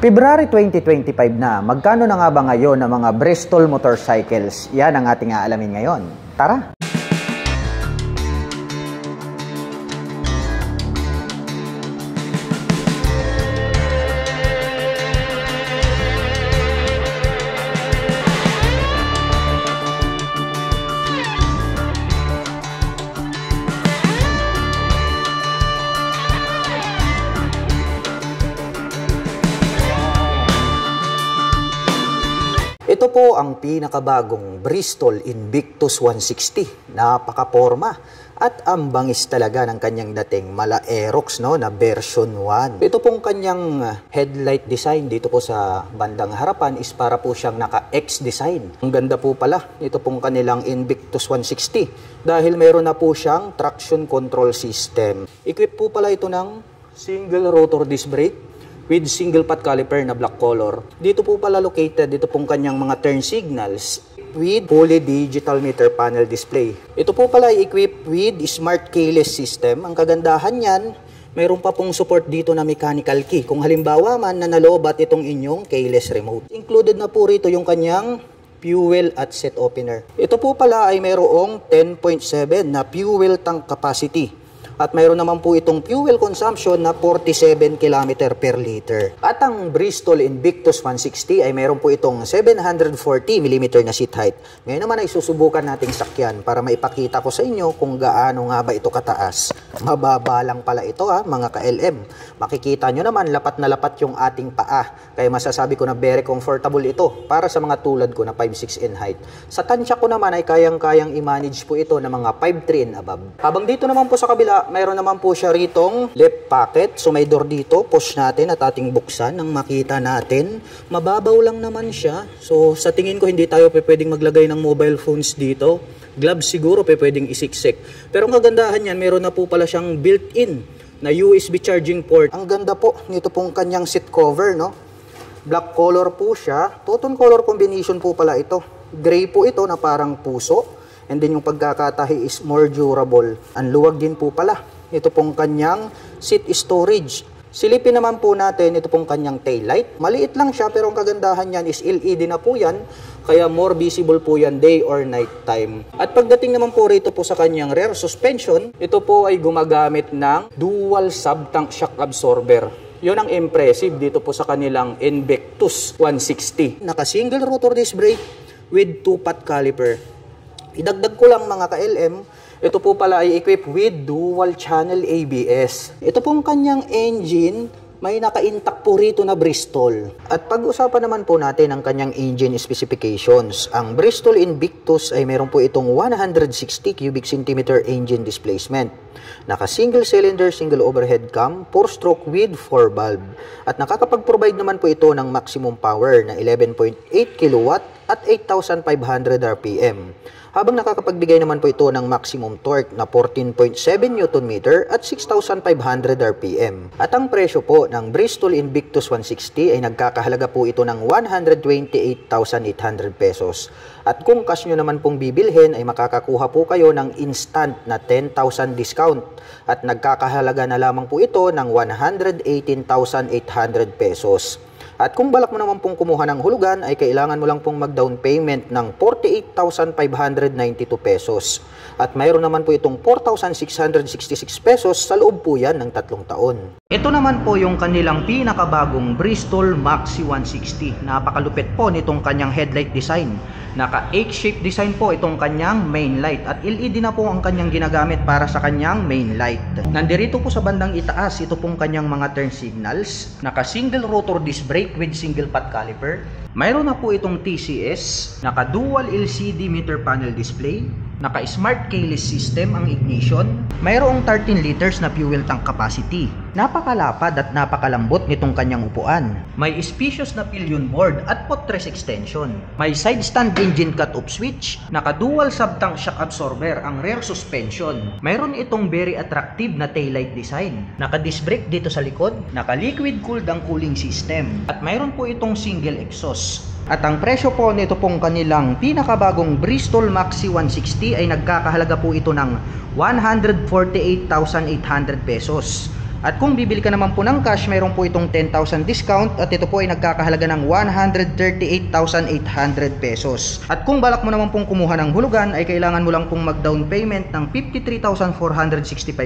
February 2025 na, magkano na nga ba ngayon ang mga Bristol motorcycles? Yan ang ating aalamin ngayon. Tara! Ito po ang pinakabagong Bristol Invictus 160. Napaka-porma at ang bangis talaga ng kanyang dating mala Aerox na version 1. Ito pong kanyang headlight design dito po sa bandang harapan is para po siyang naka-X design. Ang ganda po pala ito pong kanilang Invictus 160 dahil meron na po siyang traction control system. Equip po pala ito ng single rotor disc brake with single pot caliper na black color. Dito po pala located dito pong kanyang mga turn signals with fully digital meter panel display. Ito po pala equipped with smart keyless system. Ang kagandahan niyan, mayroon pa pong support dito na mechanical key. Kung halimbawa man na nalobat itong inyong keyless remote. Included na po rito yung kanyang fuel at set opener. Ito po pala ay mayroong 10.7 na fuel tank capacity. At mayroon naman po itong fuel consumption na 47 km per liter. At ang Bristol Invictus 160 ay mayroon po itong 740 mm na seat height. Ngayon naman ay susubukan nating sakyan para maipakita ko sa inyo kung gaano nga ba ito kataas. Mababa lang pala ito mga ka-LM. Makikita nyo naman lapat na lapat yung ating paa. Kaya masasabi ko na very comfortable ito para sa mga tulad ko na 5'6" in height. Sa tansya ko naman ay kayang-kayang i-manage po ito ng mga 5'3" and above. Habang dito naman po sa kabila, mayroon naman po siya ritong left pocket. So may door dito, push natin at ating buksan nang makita natin. Mababaw lang naman siya. So sa tingin ko hindi tayo pwedeng maglagay ng mobile phones dito. Gloves siguro pwedeng isiksik. Pero ang kagandahan niyan, meron na po pala siyang built-in na USB charging port. Ang ganda po nito pong kanyang seat cover, Black color po siya. Two-tone color combination po pala ito. Gray po ito na parang puso. And then yung pagkakatahi is more durable. Ang luwag din po pala. Ito pong kanyang seat storage. Silipin naman po natin ito pong kanyang taillight. Maliit lang siya pero ang kagandahan niyan is LED na po yan. Kaya more visible po yan day or night time. At pagdating naman po rito po sa kanyang rear suspension, ito po ay gumagamit ng dual sub-tank shock absorber. Yun ang impressive dito po sa kanilang Invictus 160. Naka-single rotor disc brake with 2-pot caliper. Idagdag ko lang mga ka-LM, ito po pala ay equipped with dual channel ABS. Ito pong kanyang engine, may naka-intact po rito na Bristol. At pag-usapan naman po natin ang kanyang engine specifications. Ang Bristol Invictus ay meron po itong 160 cubic centimeter engine displacement. Naka-single cylinder, single overhead cam, 4-stroke with 4 valve. At nakakapag-provide naman po ito ng maximum power na 11.8 kW at 8,500 RPM. Habang nakakapagbigay naman po ito ng maximum torque na 14.7 Nm at 6,500 RPM. At ang presyo po ng Bristol Invictus 160 ay nagkakahalaga po ito ng 128,800 pesos. At kung cash nyo naman pong bibilhin ay makakakuha po kayo ng instant na 10,000 discount. At nagkakahalaga na lamang po ito ng 118,800 pesos. At kung balak mo naman pong kumuha ng hulugan, ay kailangan mo lang pong mag-down payment ng 48,592 pesos. At mayroon naman po itong 4,666 pesos sa loob po yan ng 3 taon. Ito naman po yung kanilang pinakabagong Bristol Maxi 160. Napakalupit po nitong kanyang headlight design. Naka H-shape design po itong kanyang main light. At LED na po ang kanyang ginagamit para sa kanyang main light. Nandirito po sa bandang itaas, ito pong kanyang mga turn signals. Naka single rotor disc brake with single pot caliper. Mayroon na po itong TCS, naka dual LCD meter panel display, naka smart keyless system ang ignition, mayroong 13 liters na fuel tank capacity. Napakalapad at napakalambot nitong kanyang upuan. May spacious na pillion board at footrest extension. May side stand engine cut-off switch, naka dual sub-tank shock absorber ang rear suspension. Mayroon itong very attractive na taillight design. Naka disc brake dito sa likod, naka liquid cooled ang cooling system, at mayroon po itong single exhaust. At ang presyo po nito pong kanilang pinakabagong Bristol Maxi 160 ay nagkakahalaga po ito ng 148,800 pesos. At kung bibili ka naman po ng cash, mayroon po itong 10,000 discount at ito po ay nagkakahalaga ng 138,800 pesos. At kung balak mo naman pong kumuha ng hulugan, ay kailangan mo lang pong mag-down payment ng 53,465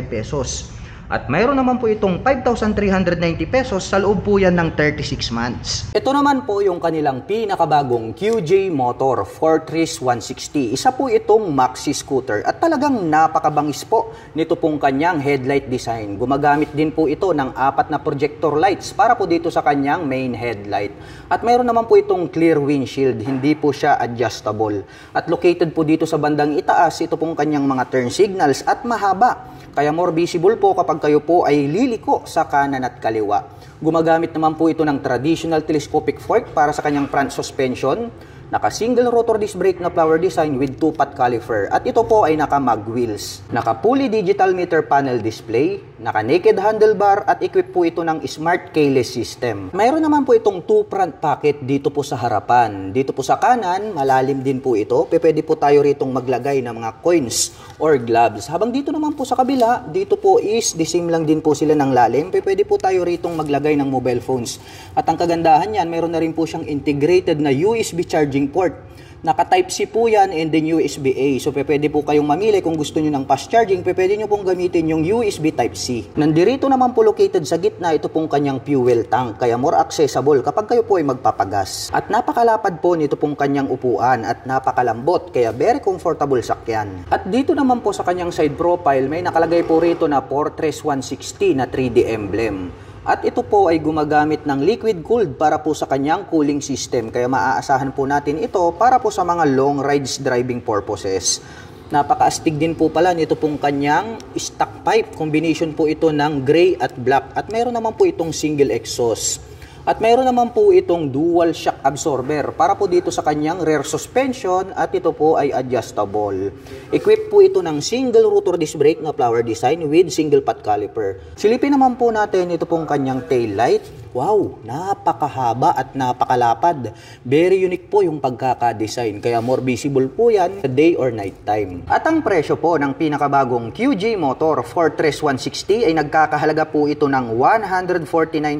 pesos. At mayroon naman po itong 5,390 pesos sa loob po yan ng 36 months. Ito naman po yung kanilang pinakabagong QJ Motor Fortress 160. Isa po itong maxi scooter at talagang napakabangis po nito pong kanyang headlight design. Gumagamit din po ito ng 4 na projector lights para po dito sa kanyang main headlight. At mayroon naman po itong clear windshield, hindi po siya adjustable. At located po dito sa bandang itaas, ito pong kanyang mga turn signals at mahaba. Kaya more visible po kapag kayo po ay liliko sa kanan at kaliwa. Gumagamit naman po ito ng traditional telescopic fork para sa kanyang front suspension. Naka single rotor disc brake na flower design with 2-pot caliper. At ito po ay naka mag wheels. Naka fully digital meter panel display. Naka naked handlebar at equip po ito ng smart keyless system. Mayroon naman po itong 2 front pocket dito po sa harapan. Dito po sa kanan, malalim din po ito. Pwede po tayo ritong maglagay ng mga coins or gloves. Habang dito naman po sa kabila, dito po is the same lang din po sila ng lalim. Pwede po tayo ritong maglagay ng mobile phones. At ang kagandahan yan, mayroon na rin po siyang integrated na USB charging port. Naka Type-C po yan and then USB-A. So pwede po kayong mamili kung gusto nyo ng fast charging, pwede nyo pong gamitin yung USB Type-C. Nandirito naman po located sa gitna ito pong kanyang fuel tank, kaya more accessible kapag kayo po ay magpapagas. At napakalapad po nito pong kanyang upuan at napakalambot, kaya very comfortable sakyan. At dito naman po sa kanyang side profile, may nakalagay po rito na Fortress 160 na 3D emblem. At ito po ay gumagamit ng liquid cooled para po sa kanyang cooling system. Kaya maaasahan po natin ito para po sa mga long rides driving purposes. Napaka-astig din po pala nito pong kanyang stock pipe. Combination po ito ng gray at black. At mayroon naman po itong single exhaust. At mayroon naman po itong dual shock absorber para po dito sa kanyang rear suspension at ito po ay adjustable. Equipped po ito ng single rotor disc brake na flower design with single pot caliper. Silipin naman po natin ito pong kanyang tail light. Wow, napakahaba at napakalapad. Very unique po yung pagkaka-design kaya more visible po yan sa day or night time. At ang presyo po ng pinakabagong QJ Motor Fortress 160 ay nagkakahalaga po ito ng 149,900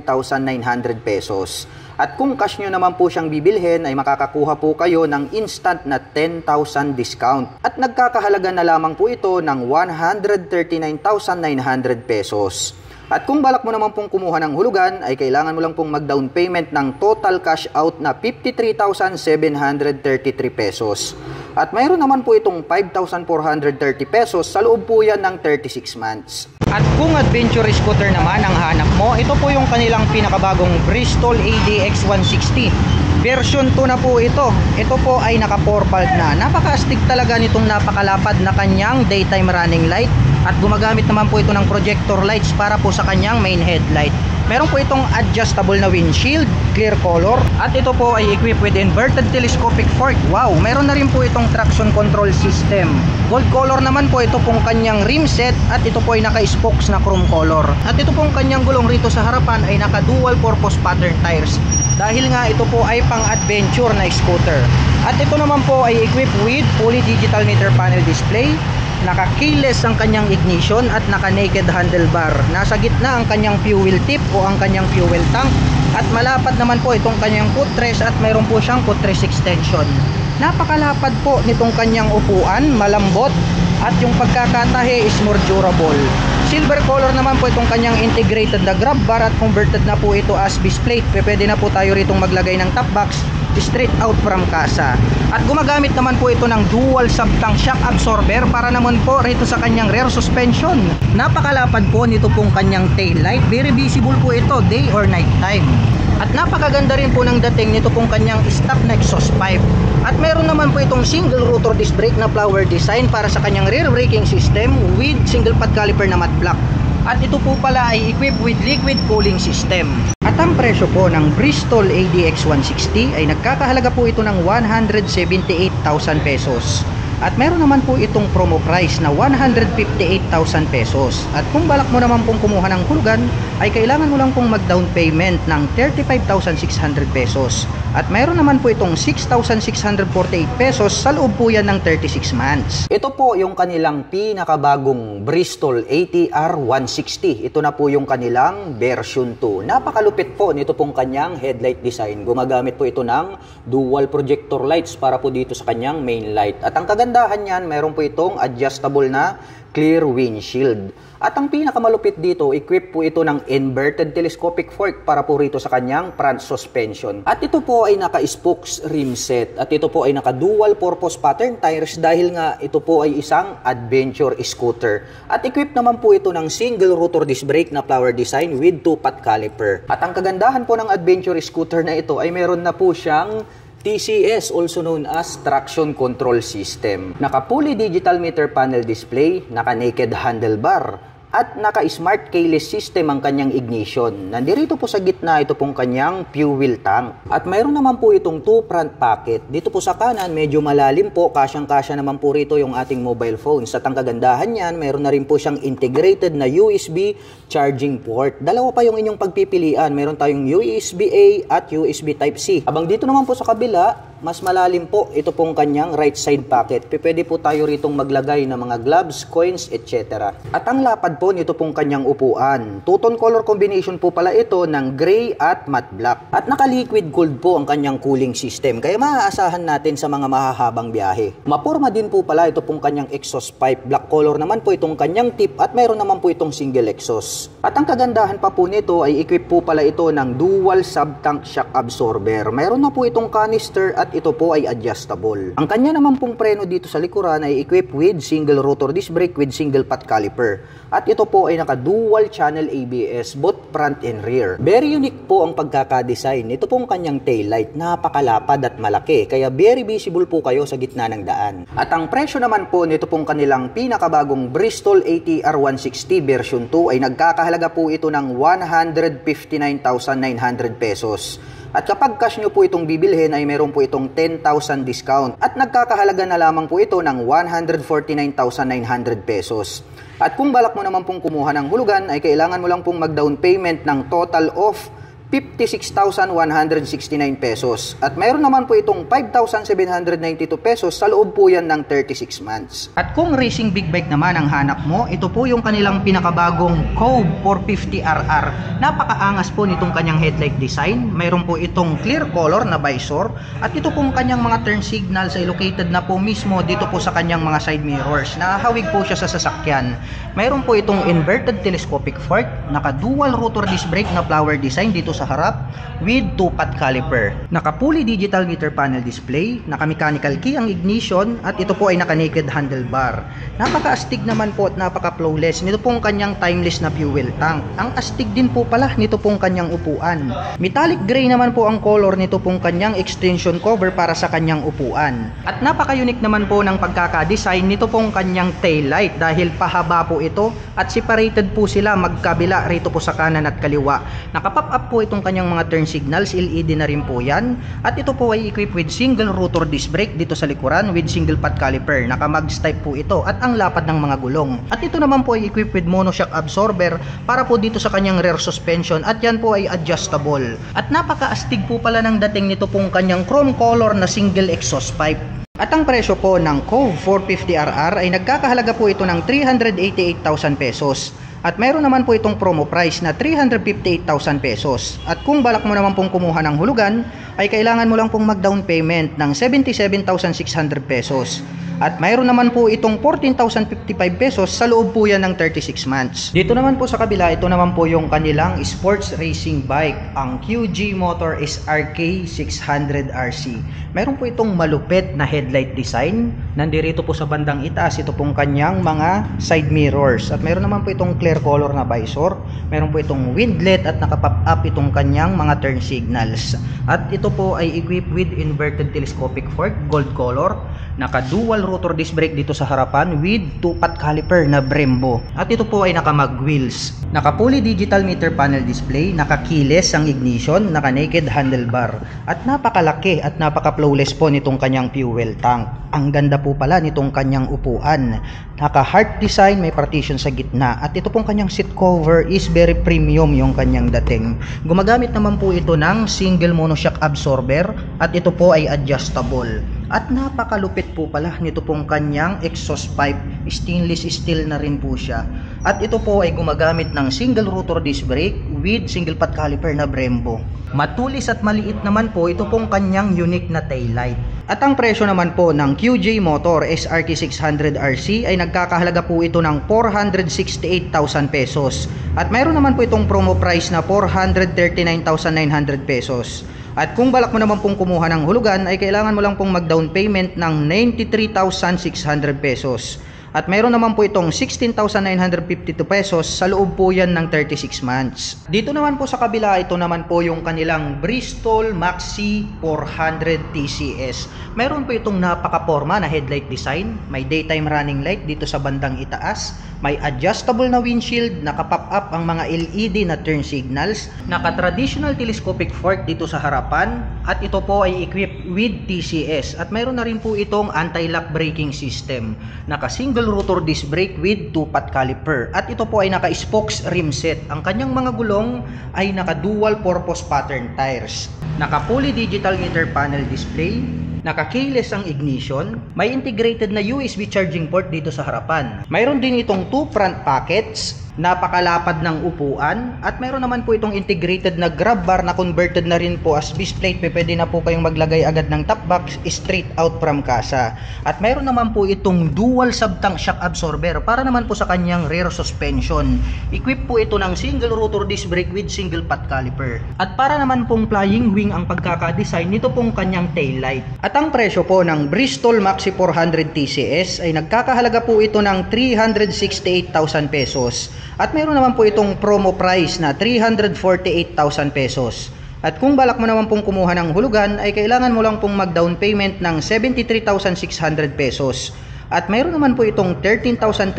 pesos. At kung cash nyo naman po siyang bibilhin ay makakakuha po kayo ng instant na 10,000 discount. At nagkakahalaga na lamang po ito ng 139,900 pesos. At kung balak mo naman pong kumuha ng hulugan, ay kailangan mo lang pong mag-down payment ng total cash out na 53,733 pesos. At mayroon naman po itong 5,430 pesos sa loob po yan ng 36 months. At kung adventure scooter naman ang hanap mo, ito po yung kanilang pinakabagong Bristol ADX 160. Version 2 na po ito. Ito po ay naka 4-valve na. Napaka-astig talaga nitong napakalapad na kanyang daytime running light. At gumagamit naman po ito ng projector lights para po sa kanyang main headlight. Meron po itong adjustable na windshield, clear color. At ito po ay equipped with inverted telescopic fork. Wow, meron na rin po itong traction control system. Gold color naman po ito pong kanyang rim set. At ito po ay naka-spokes na chrome color. At ito pong kanyang gulong rito sa harapan ay naka-dual purpose pattern tires. Dahil nga ito po ay pang-adventure na scooter. At ito naman po ay equipped with fully digital meter panel display. Naka-keyless ang kanyang ignition at naka-naked handlebar. Nasa gitna ang kanyang fuel tip o ang kanyang fuel tank. At malapad naman po itong kanyang footrest at mayroon po siyang footrest extension. Napakalapad po nitong kanyang upuan, malambot. At yung pagkakatahe is more durable. Silver color naman po itong kanyang integrated na grab bar at converted na po ito as base plate. Pwede na po tayo ritong maglagay ng top box straight out from casa. At gumagamit naman po ito ng dual sub-tank shock absorber para naman po rito sa kanyang rear suspension. Napakalapad po nito pong kanyang tail light. Very visible po ito day or night time. At napakaganda rin po ng dating nito pong kanyang stock na exhaust pipe. At meron naman po itong single rotor disc brake na flower design para sa kanyang rear braking system with single pad caliper na matte black. At ito po pala ay equipped with liquid cooling system. At ang presyo po ng Bristol ADX 160 ay nagkakahalaga po ito ng 178,000 pesos. At meron naman po itong promo price na 158,000 pesos. At kung balak mo naman pong kumuha ng hulugan, ay kailangan mo lang pong mag-down payment ng 35,600 pesos. At meron naman po itong 6,648 pesos sa loob po yan ng 36 months. Ito po yung kanilang pinakabagong Bristol ATR 160. Ito na po yung kanilang version 2. Napakalupit po nito pong kanyang headlight design. Gumagamit po ito ng dual projector lights para po dito sa kanyang main light. At ang kagandahan niyan, meron po itong adjustable na clear windshield. At ang pinakamalupit dito, equip po ito ng inverted telescopic fork para po rito sa kanyang front suspension. At ito po ay naka-spokes rim set. At ito po ay naka-dual purpose pattern tires dahil nga ito po ay isang adventure scooter. At equip naman po ito ng single rotor disc brake na flower design with 2-pot caliper. At ang kagandahan po ng adventure scooter na ito ay meron na po siyang TCS, also known as Traction Control System. Naka-fully digital meter panel display, naka-naked handlebar, at naka-smart keyless system ang kanyang ignition. Nandirito po sa gitna ito pong kanyang fuel tank. At mayroon naman po itong 2 front pocket. Dito po sa kanan, medyo malalim po, kasyang-kasya naman po rito yung ating mobile phones. At ang kagandahan niyan, mayroon na rin po siyang integrated na USB charging port. Dalawa pa yung inyong pagpipilian. Meron tayong USB-A at USB Type-C. Abang dito naman po sa kabila, mas malalim po ito pong kanyang right side pocket. Pwede po tayo ritong maglagay ng mga gloves, coins, etc. At ang lapad po nito pong kanyang upuan. Two-tone color combination po pala ito ng gray at matte black. At naka-liquid cooled po ang kanyang cooling system. Kaya maaasahan natin sa mga mahahabang biyahe. Maporma din po pala ito pong kanyang exhaust pipe. Black color naman po itong kanyang tip at mayroon naman po itong single exhaust. At ang kagandahan pa po nito ay equip po pala ito ng dual sub-tank shock absorber. Mayroon na po itong canister at ito po ay adjustable. Ang kanya naman pong preno dito sa likuran ay equipped with single rotor disc brake with single pot caliper. At ito po ay naka-dual channel ABS both front and rear. Very unique po ang pagkakadesign. Ito pong kanyang taillight, napakalapad at malaki, kaya very visible po kayo sa gitna ng daan. At ang presyo naman po nito pong kanilang pinakabagong Bristol ATR 160 version 2 ay nagkakahalaga po ito ng 159,900 pesos. At kapag cash nyo po itong bibilhin ay meron po itong 10,000 discount. At nagkakahalaga na lamang po ito ng 149,900 pesos. At kung balak mo naman pong kumuha ng hulugan ay kailangan mo lang pong mag-down payment ng total of 56,169 pesos. At mayroon naman po itong 5,792 pesos sa loob po yan ng 36 months. At kung racing big bike naman ang hanap mo, ito po yung kanilang pinakabagong Cove 450RR. Napakaangas po nitong kanyang headlight design. Mayroon po itong clear color na visor. At ito pong kanyang mga turn signals ay located na po mismo dito po sa kanyang mga side mirrors. Nakahawig po siya sa sasakyan. Mayroon po itong inverted telescopic fork, naka-dual rotor disc brake na flower design dito sa harap with 2-pot caliper. Naka-fully digital meter panel display, naka-mechanical key ang ignition at ito po ay naka-naked handlebar. Napaka-astig naman po at napaka-flawless nito pong kanyang timeless na fuel tank. Ang astig din po pala nito pong kanyang upuan. Metallic gray naman po ang color nito pong kanyang extension cover para sa kanyang upuan. At napaka-unique naman po ng pagkaka-design nito pong kanyang taillight dahil pahaba po ito at separated po sila magkabila rito po sa kanan at kaliwa. Naka-pop up po itong kanyang mga turn signals, LED na rin po yan. At ito po ay equipped with single rotor disc brake dito sa likuran with single pot caliper. Naka-mags type po ito at ang lapad ng mga gulong. At ito naman po ay equipped with monoshock absorber para po dito sa kanyang rear suspension at yan po ay adjustable. At napaka-astig po pala ng dating nito pong kanyang chrome color na single exhaust pipe. At ang presyo po ng Cove 450RR ay nagkakahalaga po ito ng 388,000 pesos. At mayroon naman po itong promo price na 358,000 pesos. At kung balak mo naman pong kumuha ng hulugan, ay kailangan mo lang pong mag-down payment ng 77,600 pesos. At mayroon naman po itong 14,055 pesos sa loob po yan ng 36 months. Dito naman po sa kabila, ito naman po yung kanilang sports racing bike, ang QG Motor SRK 600RC. Mayroon po itong malupit na headlight design. Nandirito po sa bandang itaas, ito pong kanyang mga side mirrors. At mayroon naman po itong clear color na visor. Mayroon po itong windlet at nakapop up itong kanyang mga turn signals. At ito po ay equipped with inverted telescopic fork, gold color. Naka-dual rotor disc brake dito sa harapan with 2-pot caliper na Brembo. At ito po ay naka-mag wheels. Naka-fully digital meter panel display, naka-keyless ang ignition, naka-naked handlebar. At napakalaki at napaka-flawless po nitong kanyang fuel tank. Ang ganda po po pala nitong kanyang upuan. Naka-heart design, may partition sa gitna. At ito pong kanyang seat cover is very premium yung kanyang dating. Gumagamit naman po ito ng single monoshock absorber at ito po ay adjustable. At napakalupit po pala nito pong kanyang exhaust pipe. Stainless steel na rin po siya. At ito po ay gumagamit ng single rotor disc brake with single pot caliper na Brembo. Matulis at maliit naman po ito pong kanyang unique na taillight. At ang presyo naman po ng QJ Motor SRK 600RC ay nagkakahalaga po ito ng 468,000 pesos. At mayroon naman po itong promo price na 439,900 pesos. At kung balak mo naman pong kumuha ng hulugan ay kailangan mo lang pong mag-down payment ng 93,600 pesos. At mayroon naman po itong 16,952 pesos sa loob po yan ng 36 months. Dito naman po sa kabila, ito naman po yung kanilang Bristol Maxi 400 TCS. Mayroon po itong napaka-porma na headlight design. May daytime running light dito sa bandang itaas. May adjustable na windshield, naka-pop up ang mga LED na turn signals, naka-traditional telescopic fork dito sa harapan, at ito po ay equipped with TCS. At mayroon na rin po itong anti-lock braking system, naka-single rotor disc brake with 2-pot caliper, at ito po ay naka-spokes rim set. Ang kanyang mga gulong ay naka-dual purpose pattern tires, naka-fully digital meter panel display, naka-keyless ang ignition, may integrated na USB charging port dito sa harapan. Mayroon din itong 2 front pockets, napakalapad ng upuan, at mayroon naman po itong integrated na grab bar na converted na rin po as base plate. Pwede na po kayong maglagay agad ng top box straight out from casa. At mayroon naman po itong dual sub-tank shock absorber para naman po sa kanyang rear suspension. Equipped po ito ng single rotor disc brake with single pot caliper. At para naman pong flying wing ang pagkaka-design nito pong kanyang tail light. At ang presyo po ng Bristol Maxi 400 TCS ay nagkakahalaga po ito ng 368,000 pesos. At mayroon naman po itong promo price na 348,000 pesos. At kung balak mo naman pong kumuha ng hulugan ay kailangan mo lang pong mag-down payment ng 73,600 pesos. At mayroon naman po itong 13,330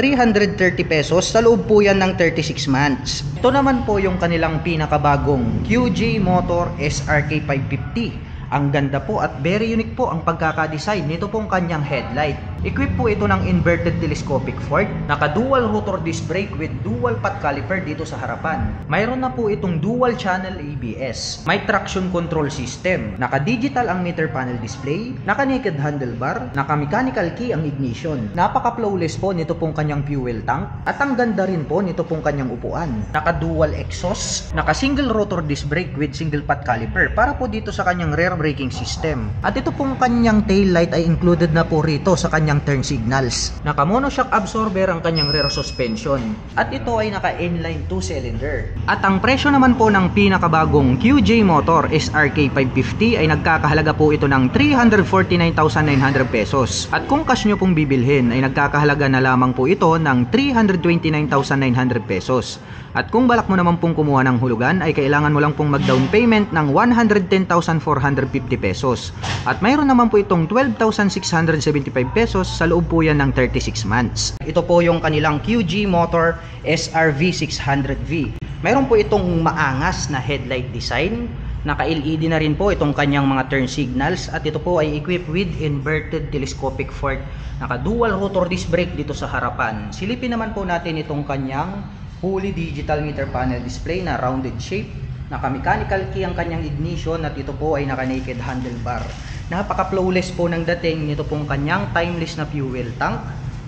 pesos sa loob po yan ng 36 months. Ito naman po yung kanilang pinakabagong QJ Motor SRK 550. Ang ganda po at very unique po ang pagkakadesign nito pong kanyang headlight. Equipped po ito ng inverted telescopic fork, naka-dual rotor disc brake with dual pot caliper dito sa harapan. Mayroon na po itong dual channel ABS, may traction control system, naka-digital ang meter panel display, naka-naked handlebar, naka-mechanical key ang ignition. Napaka-flawless po nito pong kanyang fuel tank, at ang ganda rin po nito pong kanyang upuan. Naka-dual exhaust, naka-single rotor disc brake with single pot caliper para po dito sa kanyang rear braking system. At ito pong kanyang tail light ay included na po rito sa kanyang turn signals. Naka-monoshock absorber ang kanyang rear suspension. At ito ay naka-inline 2-cylinder. At ang presyo naman po ng pinakabagong QJ Motor SRK 550 ay nagkakahalaga po ito ng 349,900 pesos. At kung cash nyo pong bibilhin ay nagkakahalaga na lamang po ito ng 329,900 pesos. At kung balak mo naman pong kumuha ng hulugan ay kailangan mo lang pong mag-down payment ng 110,450 pesos. At mayroon naman po itong 12,675 pesos sa loob po yan ng 36 months. Ito po yung kanilang QJ Motor SRV 600V. Mayroon po itong maangas na headlight design. Naka-LED na rin po itong kanyang mga turn signals, at ito po ay equipped with inverted telescopic fork. Naka-dual rotor disc brake dito sa harapan. Silipin naman po natin itong kanyang fully digital meter panel display na rounded shape. Naka-mechanical key ang kanyang ignition, at ito po ay naka-naked handlebar. Napaka-flawless po ng dating nito pong kanyang timeless na fuel tank.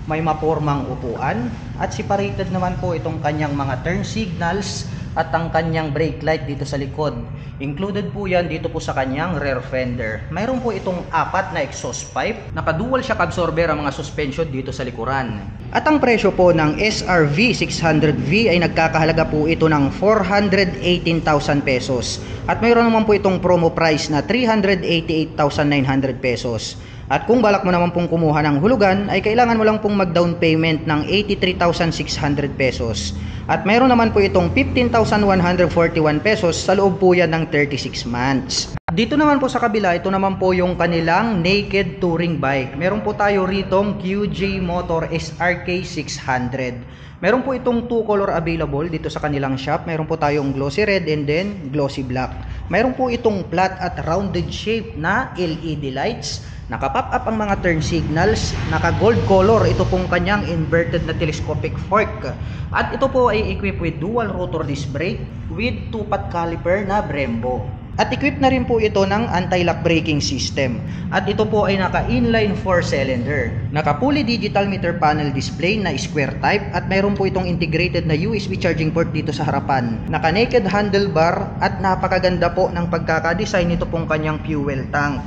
May mapormang upuan, at separated naman po itong kanyang mga turn signals at ang kanyang brake light dito sa likod. Included po yan dito po sa kanyang rear fender. Mayroon po itong 4 na exhaust pipe, naka-dual shock absorber ang mga suspension dito sa likuran. At ang presyo po ng SRV 600V ay nagkakahalaga po ito ng 418,000 pesos. At mayroon naman po itong promo price na 388,900 pesos. At kung balak mo naman pong kumuha ng hulugan ay kailangan mo lang pong mag-down payment ng 83,600 pesos. At mayroon naman po itong 15,141 pesos sa loob po yan ng 36 months. Dito naman po sa kabila, ito naman po yung kanilang naked touring bike. Meron po tayo ritong QJ Motor SRK 600. Meron po itong 2 color available dito sa kanilang shop. Meron po tayong glossy red and then glossy black. Meron po itong flat at rounded shape na LED lights. Naka-pop up ang mga turn signals, naka-gold color ito pong kanyang inverted na telescopic fork. At ito po ay equipped with dual rotor disc brake with 2-pot caliper na Brembo. At equipped na rin po ito ng anti-lock braking system. At ito po ay naka-inline 4-cylinder. Naka-fully digital meter panel display na square type at mayroon po itong integrated na USB charging port dito sa harapan. Naka-naked handlebar at napakaganda po ng pagkakadesign nito pong kanyang fuel tank.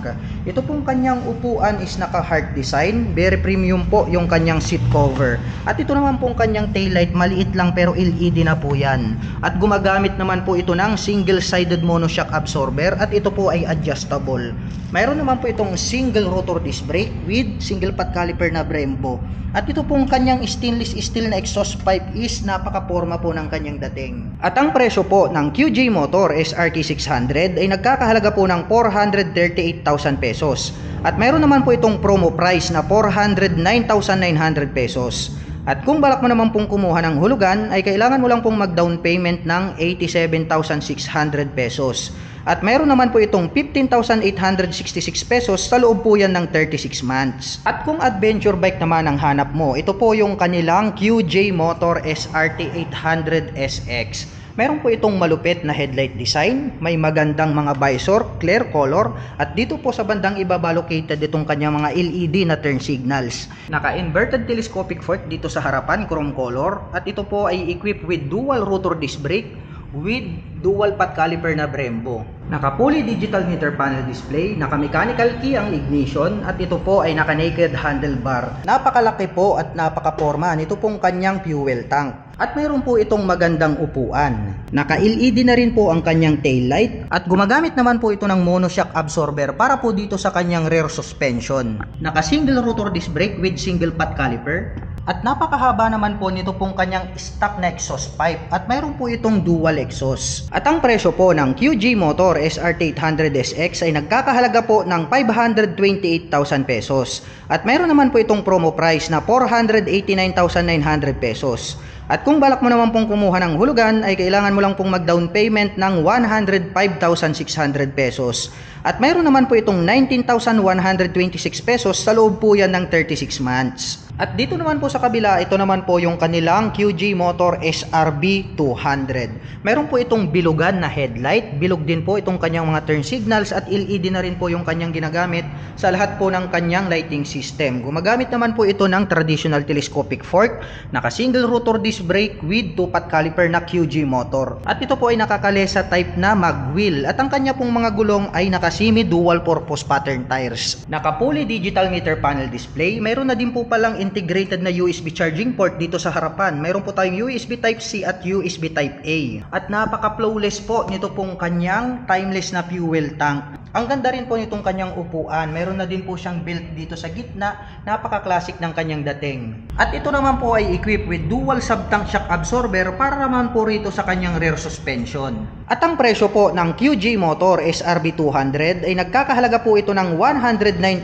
Ito pong kanyang upuan is naka-heart design. Very premium po yung kanyang seat cover. At ito naman pong kanyang taillight, maliit lang pero LED na po yan. At gumagamit naman po ito ng single-sided monoshock absorber at ito po ay adjustable. Mayroon naman po itong single rotor disc brake with single pot caliper na Brembo. At ito pong kanyang stainless steel na exhaust pipe is napaka-porma po ng kanyang dating. At ang presyo po ng QJ Motor SRT 600 ay nagkakahalaga po ng 438,000 pesos. At mayroon naman po itong promo price na 409,900 pesos. At kung balak mo naman pong kumuha ng hulugan, ay kailangan mo lang pong mag-down payment ng 87,600 pesos. At meron naman po itong 15,866 pesos sa loob po yan ng 36 months. At kung adventure bike naman ang hanap mo, ito po yung kanilang QJ Motor SRT 800 SX. Meron po itong malupit na headlight design, may magandang mga visor, clear color, at dito po sa bandang ibaba located itong kanyang mga LED na turn signals. Naka-inverted telescopic fork dito sa harapan, chrome color, at ito po ay equipped with dual rotor disc brake with dual pot caliper na Brembo. Naka-fully digital meter panel display, naka-mechanical key ang ignition, at ito po ay naka-naked handlebar. Napakalaki po at napaka-porma nito pong kanyang fuel tank. At mayroon po itong magandang upuan. Naka-LED na rin po ang kanyang taillight at gumagamit naman po ito ng monoshock absorber para po dito sa kanyang rear suspension. Naka-single rotor disc brake with single pot caliper. At napakahaba naman po nito pong kanyang stock na exhaust pipe at mayroon po itong dual exhaust. At ang presyo po ng QJ Motor SRT 800 SX ay nagkakahalaga po ng 528,000 pesos. At mayroon naman po itong promo price na 489,900 pesos. At kung balak mo naman pong kumuha ng hulugan, ay kailangan mo lang pong mag-down payment ng 105,600 pesos. At mayroon naman po itong 19,126 pesos sa loob po yan ng 36 months. At dito naman po sa kabila, ito naman po yung kanilang QJ Motor SRB 200. Meron po itong bilugan na headlight, bilog din po itong kanyang mga turn signals at LED na rin po yung kanyang ginagamit sa lahat po ng kanyang lighting system. Gumagamit naman po ito ng traditional telescopic fork, naka-single rotor disc brake with 2-pot caliper na QJ Motor. At ito po ay nakakalesa type na mag-wheel at ang kanya pong mga gulong ay naka-semi dual purpose pattern tires. Naka-fully digital meter panel display, mayroon na din po palang integrated na USB charging port dito sa harapan. Mayroon po tayong USB Type-C at USB Type-A. At napaka-flawless po nito pong kanyang timeless na fuel tank. Ang ganda rin po nitong kanyang upuan. Mayroon na din po siyang belt dito sa gitna. Napaka-classic ng kanyang dating. At ito naman po ay equipped with dual sub-tank shock absorber para naman po rito sa kanyang rear suspension. At ang presyo po ng QJ Motor SRB 200 ay nagkakahalaga po ito ng 109,900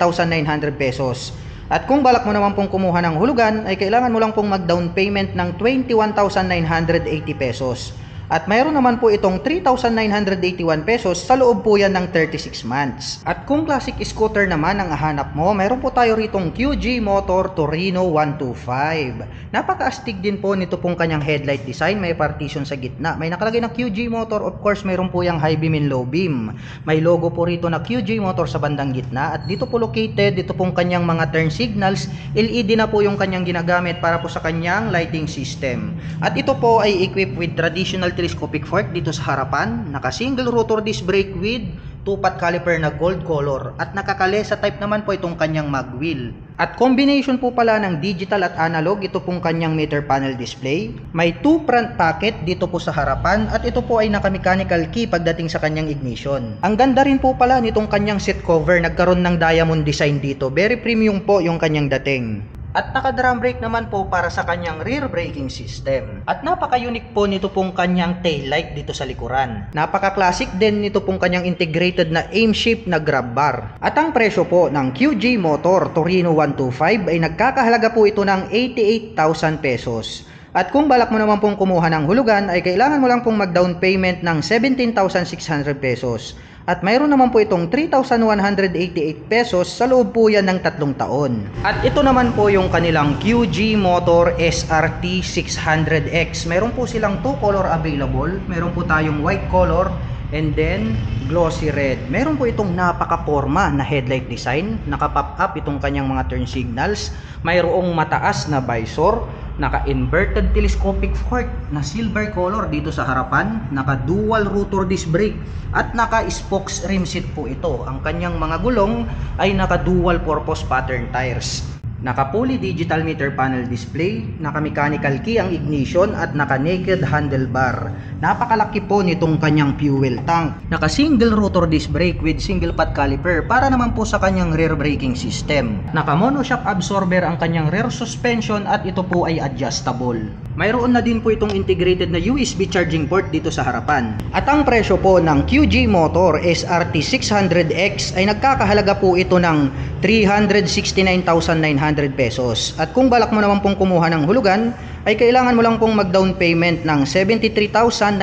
pesos. At kung balak mo naman pong kumuha ng hulugan, ay kailangan mo lang pong mag-down payment ng 21,980 pesos. At mayroon naman po itong 3,981 pesos sa loob po yan ng 36 months. At kung classic scooter naman ang hanap mo, mayroon po tayo ritong QJ Motor Torino 125. Napaka-astig din po nito pong kanyang headlight design, may partition sa gitna. May nakalagay na QJ Motor, of course mayroon po yung high beam and low beam. May logo po rito na QJ Motor sa bandang gitna at dito po located, dito pong kanyang mga turn signals, LED na po yung kanyang ginagamit para po sa kanyang lighting system. At ito po ay equipped with traditional telescopic fork dito sa harapan, naka-single rotor disc brake with 2-pot caliper na gold color at nakakalesa type naman po itong kanyang mag-wheel. At combination po pala ng digital at analog ito pong kanyang meter panel display. May 2 front pocket dito po sa harapan at ito po ay naka-mechanical key pagdating sa kanyang ignition. Ang ganda rin po pala nitong kanyang seat cover, nagkaroon ng diamond design dito. Very premium po yung kanyang dating. At naka-drum brake naman po para sa kanyang rear braking system. At napaka-unique po nito pong kanyang taillight dito sa likuran. Napaka-classic din nito pong kanyang integrated na aim shape na grab bar. At ang presyo po ng QJ Motor Torino 125 ay nagkakahalaga po ito ng 88,000 pesos. At kung balak mo naman pong kumuha ng hulugan ay kailangan mo lang pong mag-down payment ng 17,600 pesos. At mayroon naman po itong 3,188 pesos sa loob po yan ng 3 taon. At ito naman po yung kanilang QG Motor SRT 600X. Meron po silang 2 color available. Meron po tayong white color and then glossy red. Meron po itong napaka-porma na headlight design. Naka-pop up itong kanyang mga turn signals. Mayroong mataas na visor. Naka-inverted telescopic fork na silver color dito sa harapan, naka-dual rotor disc brake at naka-spokes rim seat po ito. Ang kanyang mga gulong ay naka-dual purpose pattern tires. Naka-fully digital meter panel display, naka-mechanical key ang ignition at naka-naked handlebar. Napakalaki po nitong kanyang fuel tank. Naka-single rotor disc brake with single pot caliper para naman po sa kanyang rear braking system. Naka-monoshock absorber ang kanyang rear suspension at ito po ay adjustable. Mayroon na din po itong integrated na USB charging port dito sa harapan. At ang presyo po ng QG Motor SRT 600X ay nagkakahalaga po ito ng 369,900 pesos. At kung balak mo naman pong kumuha ng hulugan, ay kailangan mo lang pong mag-down payment ng 73,980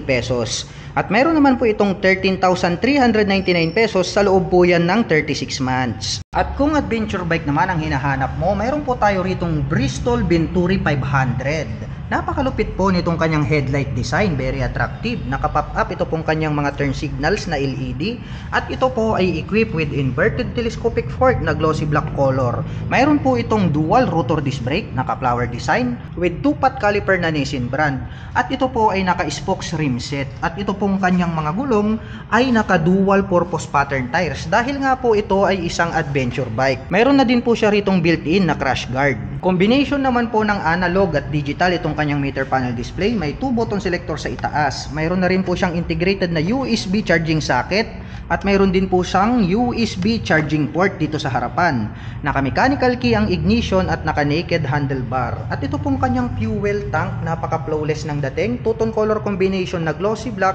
pesos. At meron naman po itong 13,399 pesos sa loob po yan ng 36 months. At kung adventure bike naman ang hinahanap mo, meron po tayo ritong Bristol Venturi 500. Napakalupit po nitong kanyang headlight design, very attractive. Naka-pop up ito pong kanyang mga turn signals na LED at ito po ay equipped with inverted telescopic fork na glossy black color. Mayroon po itong dual rotor disc brake, naka-flower design with 2-pot caliper na Nissin brand. At ito po ay naka-spokes rim set at ito pong kanyang mga gulong ay naka-dual purpose pattern tires dahil nga po ito ay isang adventure bike. Mayroon na din po siya ritong built-in na crash guard. Combination naman po ng analog at digital itong kanyang meter panel display. May 2 button selector sa itaas. Mayroon na rin po siyang integrated na USB charging socket at mayroon din po siyang USB charging port dito sa harapan. Naka-mechanical key ang ignition at naka-naked handlebar. At ito pong kanyang fuel tank, napaka-flawless ng dating. Two-tone color combination na glossy black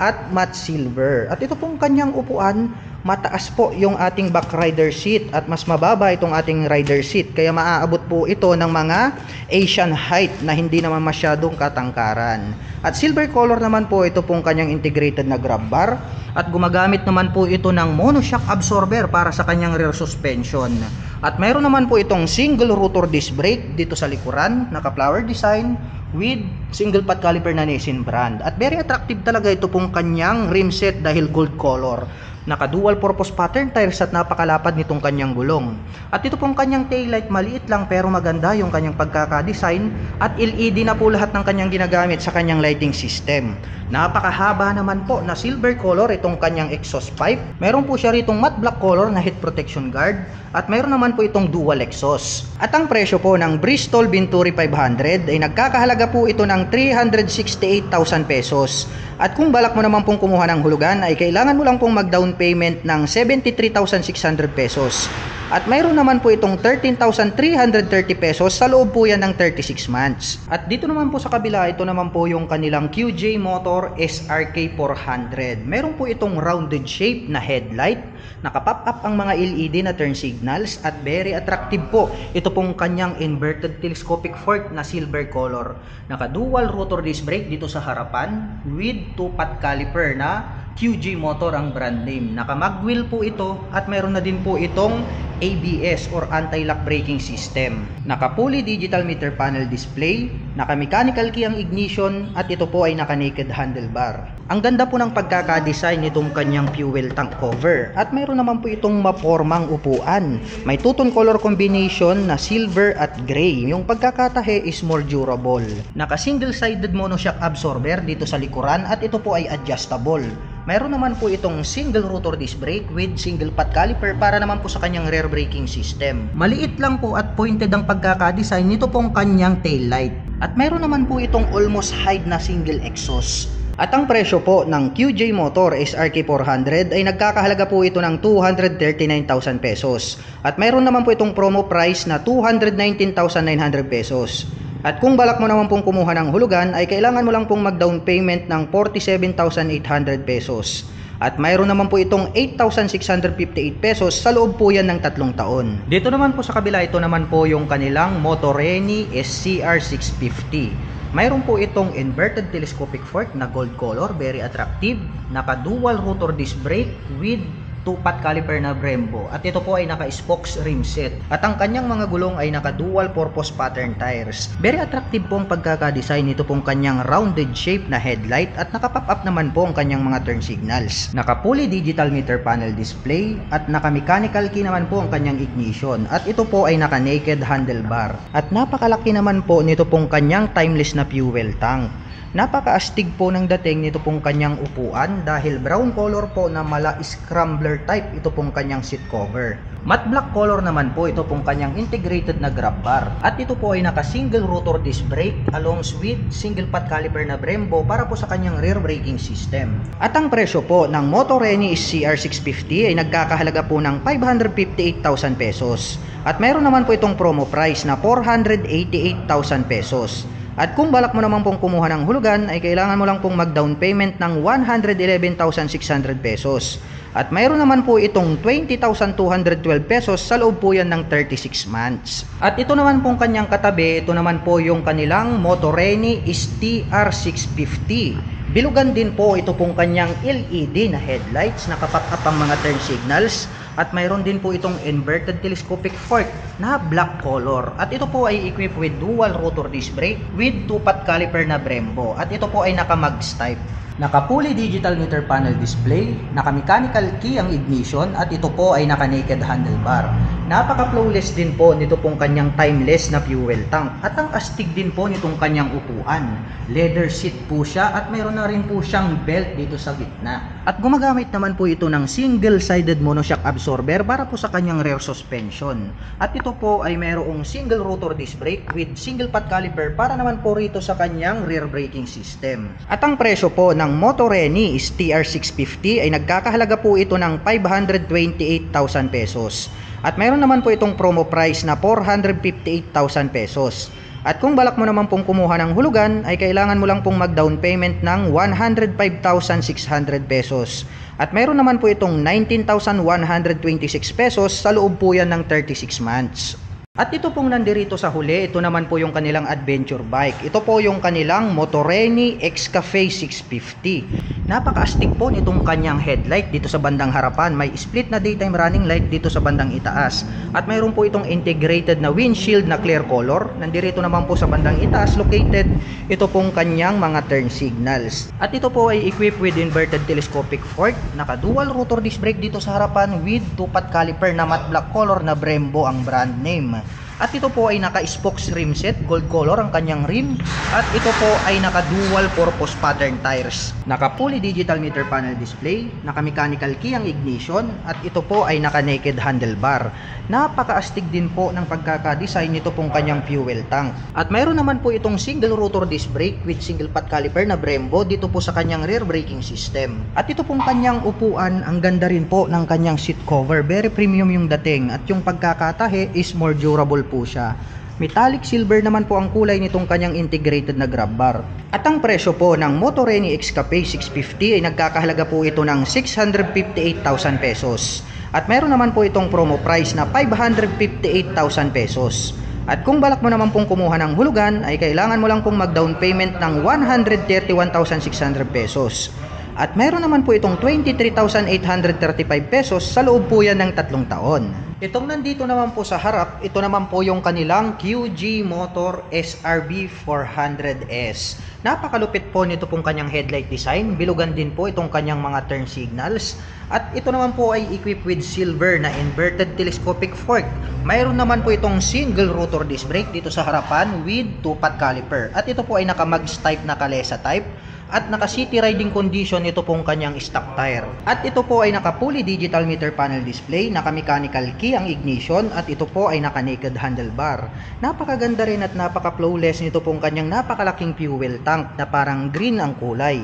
at matte silver. At ito pong kanyang upuan, mataas po yung ating back rider seat at mas mababa itong ating rider seat. Kaya maaabot po ito ng mga Asian height na hindi naman masyadong katangkaran. At silver color naman po ito pong kanyang integrated na grab bar. At gumagamit naman po ito ng monoshock absorber para sa kanyang rear suspension. At mayroon naman po itong single rotor disc brake dito sa likuran, naka-flower design with single pot caliper na Nissin brand. At very attractive talaga ito pong kanyang rim set dahil gold color. Naka-dual purpose pattern tires at napakalapad nitong kanyang gulong. At ito pong kanyang taillight, maliit lang pero maganda yung kanyang pagkakadesign at LED na po lahat ng kanyang ginagamit sa kanyang lighting system. Napakahaba naman po na silver color itong kanyang exhaust pipe. Meron po siya ritong matte black color na heat protection guard at meron naman po itong dual exhaust. At ang presyo po ng Bristol Venturi 500 ay nagkakahalaga po ito ng 368,000 pesos. At kung balak mo naman pong kumuha ng hulugan ay kailangan mo lang pong mag-down payment ng 73,600 pesos. At mayroon naman po itong 13,330 pesos sa loob po yan ng 36 months. At dito naman po sa kabila, ito naman po yung kanilang QJ Motor SRK 400. Meron po itong rounded shape na headlight. Naka-pop up ang mga LED na turn signals at very attractive po ito pong kanyang inverted telescopic fork na silver color. Naka-dual rotor disc brake dito sa harapan with 2-pot caliper na QG Motor ang brand name. Naka-mag wheel po ito at mayroon na din po itong ABS or anti-lock braking system. Naka-fully digital meter panel display, naka-mechanical key ang ignition at ito po ay naka-naked handlebar. Ang ganda po ng pagkaka-design nitong kanyang fuel tank cover at mayroon naman po itong mapormang upuan. May two-tone color combination na silver at gray. Yung pagkakatahe is more durable. Naka-single-sided monoshock absorber dito sa likuran at ito po ay adjustable. Mayroon naman po itong single rotor disc brake with single pot caliper para naman po sa kanyang rear braking system. Maliit lang po at pointed ang pagkaka-design nito pong kanyang tail light. At mayroon naman po itong almost hide na single exhaust. At ang presyo po ng QJ Motor SRK 400 ay nagkakahalaga po ito ng 239,000 pesos. At mayroon naman po itong promo price na 219,900 pesos. At kung balak mo naman pong kumuha ng hulugan ay kailangan mo lang pong mag-down payment ng 47,800 pesos. At mayroon naman po itong 8,658 pesos sa loob po yan ng 3 taon. Dito naman po sa kabila, ito naman po yung kanilang Motoreni SCR 650. Mayroon po itong inverted telescopic fork na gold color, very attractive. Naka dual rotor disc brake with 2-pot caliper na Brembo. At ito po ay naka-spokes rim set. At ang kanyang mga gulong ay naka-dual purpose pattern tires. Very attractive po ang pagkakadesign nito pong kanyang rounded shape na headlight at naka-pop up naman po ang kanyang mga turn signals. Naka-fully digital meter panel display at naka-mechanical key naman po ang kanyang ignition. At ito po ay naka-naked handlebar. At napakalaki naman po nito pong kanyang timeless na fuel tank. Napaka-astig po ng dating nito pong kanyang upuan dahil brown color po na mala scrambler type ito pong kanyang seat cover. Matte black color naman po ito pong kanyang integrated na grab bar. At ito po ay naka single rotor disc brake along with single pot caliper na Brembo para po sa kanyang rear braking system. At ang presyo po ng Motoreni CR650 ay nagkakahalaga po ng 558,000 pesos. At mayroon naman po itong promo price na 488,000 pesos. At kung balak mo naman pong kumuha ng hulugan ay kailangan mo lang pong mag-down payment ng 111,600 pesos. At mayroon naman po itong 20,212 pesos sa loob po yan ng 36 months. At ito naman pong kanyang katabi, ito naman po yung kanilang Motoreni TR650. Bilugan din po ito pong kanyang LED na headlights, nakapop up ang mga turn signals. At mayroon din po itong inverted telescopic fork na black color. At ito po ay equipped with dual rotor disc brake with 2-pot caliper na Brembo. At ito po ay naka-mags type. Naka-fully digital meter panel display, naka-mechanical key ang ignition at ito po ay naka-naked handlebar. Napaka-flawless din po nito pong kanyang timeless na fuel tank. At ang astig din po nitong kanyang upuan. Leather seat po siya at mayroon na rin po siyang belt dito sa gitna. At gumagamit naman po ito ng single-sided monoshock absorber para po sa kanyang rear suspension. At ito po ay mayroong single rotor disc brake with single pot caliper para naman po rito sa kanyang rear braking system. At ang presyo po ng Motoreni TR650 ay nagkakahalaga po ito ng 528,000 pesos. At mayroon naman po itong promo price na 458,000 pesos. At kung balak mo naman pong kumuha ng hulugan ay kailangan mo lang pong mag-down payment ng 105,600 pesos. At mayroon naman po itong 19,126 pesos sa loob po yan ng 36 months. At ito pong nandirito sa huli, ito naman po yung kanilang adventure bike. Ito po yung kanilang Motoreni X-Cafe 650. Napaka-astig po nitong kanyang headlight dito sa bandang harapan. May split na daytime running light dito sa bandang itaas. At mayroon po itong integrated na windshield na clear color. Nandirito naman po sa bandang itaas located ito pong kanyang mga turn signals. At ito po ay equipped with inverted telescopic fork. Naka-dual rotor disc brake dito sa harapan with 2-pot caliper na matte black color na Brembo ang brand name. At ito po ay naka-spokes rim set, gold color ang kanyang rim. At ito po ay naka-dual purpose pattern tires. Naka-fully digital meter panel display, naka-mechanical key ang ignition, at ito po ay naka-naked handlebar. Napaka-astig din po ng pagkakadesign nito pong kanyang fuel tank. At mayroon naman po itong single rotor disc brake with single pot caliper na Brembo dito po sa kanyang rear braking system. At ito pong kanyang upuan, ang ganda rin po ng kanyang seat cover. Very premium yung dating at yung pagkakatahe is more durable po siya. Metallic silver naman po ang kulay nitong kanyang integrated na grab bar. At ang presyo po ng Motoreni X-Cafe 650 ay nagkakahalaga po ito ng 658,000 pesos. At meron naman po itong promo price na 558,000 pesos. At kung balak mo naman pong kumuha ng hulugan ay kailangan mo lang pong mag-down payment ng 131,600 pesos. At meron naman po itong 23,835 pesos sa loob po yan ng 3 taon. Itong nandito naman po sa harap, ito naman po yung kanilang QG Motor SRB 400S. Napakalupit po nito pong kanyang headlight design. Bilugan din po itong kanyang mga turn signals. At ito naman po ay equipped with silver na inverted telescopic fork. Mayroon naman po itong single rotor disc brake dito sa harapan with 2-pot caliper. At ito po ay naka-mags type na kalesa type. At naka-city riding condition ito pong kanyang stock tire. At ito po ay naka-fully digital meter panel display, naka-mechanical key ang ignition, at ito po ay naka-naked handlebar. Napakaganda rin at napaka-flawless nito pong kanyang napakalaking fuel tank na parang green ang kulay.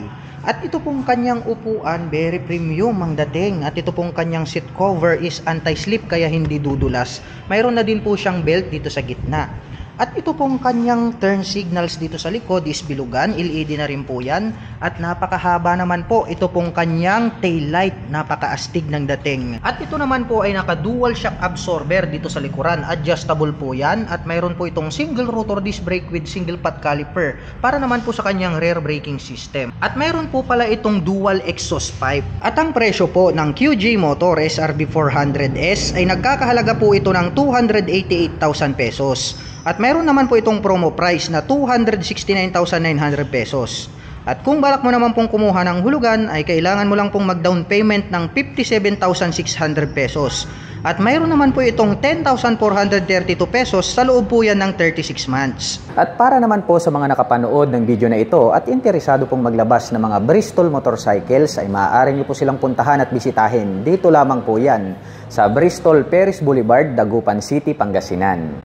At ito pong kanyang upuan, very premium ang dating. At ito pong kanyang seat cover is anti-slip kaya hindi dudulas. Mayroon na din po siyang belt dito sa gitna. At ito pong kanyang turn signals dito sa likod is bilugan, LED na rin po yan. At napakahaba naman po ito pong kanyang tail light, napakaastig ng dating. At ito naman po ay naka dual shock absorber dito sa likuran, adjustable po yan. At mayroon po itong single rotor disc brake with single pot caliper para naman po sa kanyang rear braking system. At mayroon po pala itong dual exhaust pipe. At ang presyo po ng QJ Motor SRB 400S ay nagkakahalaga po ito ng 288,000 pesos. At mayroon naman po itong promo price na 269,900 pesos. At kung balak mo naman pong kumuha ng hulugan ay kailangan mo lang pong mag-down payment ng 57,600 pesos. At mayroon naman po itong 10,432 pesos sa loob po yan ng 36 months. At para naman po sa mga nakapanood ng video na ito at interesado pong maglabas ng mga Bristol motorcycles ay maaari nyo po silang puntahan at bisitahin. Dito lamang po yan sa Bristol Perris Boulevard, Dagupan City, Pangasinan.